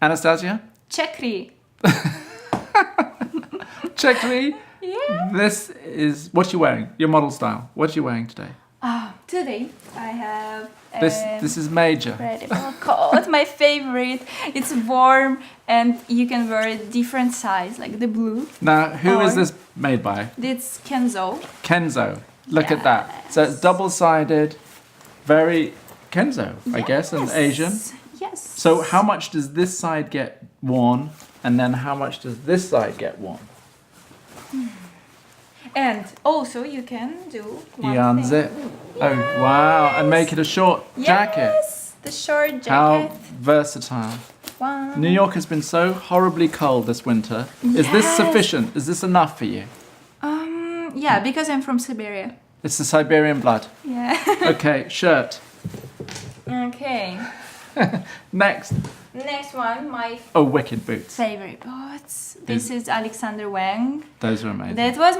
Anastasia? Chekry. Chekry? Yeah. This is... What you wearing? Your model style. What are you wearing today? Today I have This is major. incredible coat, my favorite. It's warm and you can wear a different size, like the blue. Now, who is Or- this made by? It's Kenzo. Kenzo. Look at that. So it's double-sided, very Kenzo, I guess, and Asian. Yes. So how much does this side get worn, and then how much does this side get worn? And also you can do one You unzip. thing. Oh, wow. And make it a short jacket. Yes, the short jacket. How versatile. One. New York has been so horribly cold this winter. Is this Yes. sufficient? Is this enough for you? Yeah, because I'm from Siberia. It's the Siberian blood. Yeah. Okay, shirt. Okay. Next. Next one, my Oh, wicked boots. favorite boots. This is Alexander Wang. Those are amazing. That was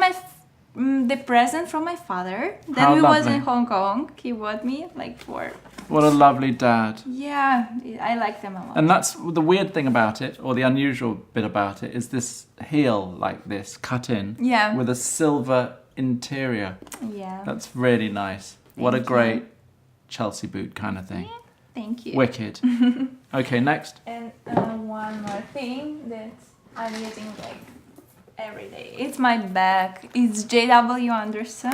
the present from my father. Then How we was lovely. in Hong Kong. He bought me like for. What a lovely dad. Yeah, I like them a lot. And that's the weird thing about it, or the unusual bit about it, is this heel like this, cut in, Yeah. with a silver interior. Yeah. That's really nice. What a Thank you. great Chelsea boot kind of thing. Thank you. Wicked. Okay, next. And one more thing that I'm using like every day. It's my bag. It's JW Anderson.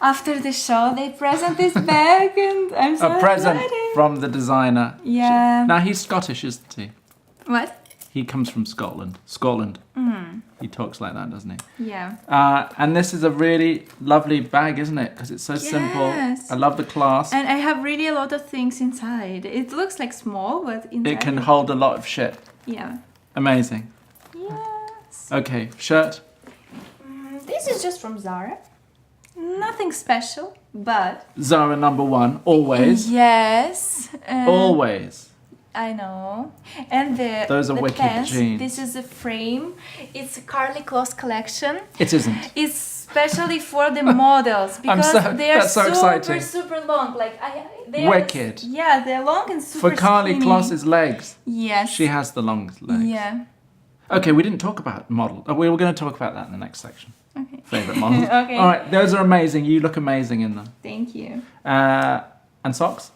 After the show, they present this bag, and I'm so A present excited. from the designer. Yeah. Now he's Scottish, isn't he? What? He comes from Scotland. Scotland. He talks like that, doesn't he? Yeah. And this is a really lovely bag, isn't it? Because it's so simple. Yes. I love the clasp. And I have really a lot of things inside. It looks like small, but inside. It can hold a lot of shit. Yeah. Amazing. Yes. Okay, shirt. This is just from Zara. Nothing special, but Zara #1, always. yes. Always. I know. And Those are the wicked pants, jeans. This is a frame. It's a Carly Kloss collection. It isn't. It's especially for the models because they are that's so super, exciting. super long. Like they Wicked. Yeah, they're long and super For Carly skinny. Kloss's legs. Yes. She has the longest legs. Yeah. Okay, we didn't talk about model. We were going to talk about that in the next section. Okay. Favorite models. Okay. All right, those are amazing. You look amazing in them. Thank you. And socks?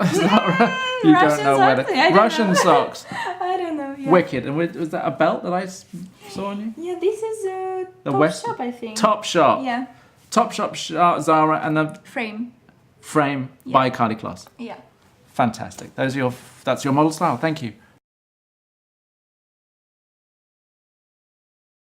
Is that right? You Russian don't know socks? whether I don't Russian know. socks. I don't know. Yeah. Wicked. And was that a belt that I saw on you? Yeah, this is a The top West- shop, I think. Top Shop. Yeah. Top Shop Zara and the Frame. frame by Carly Kloss. Yeah. Fantastic. That's your model style. Thank you.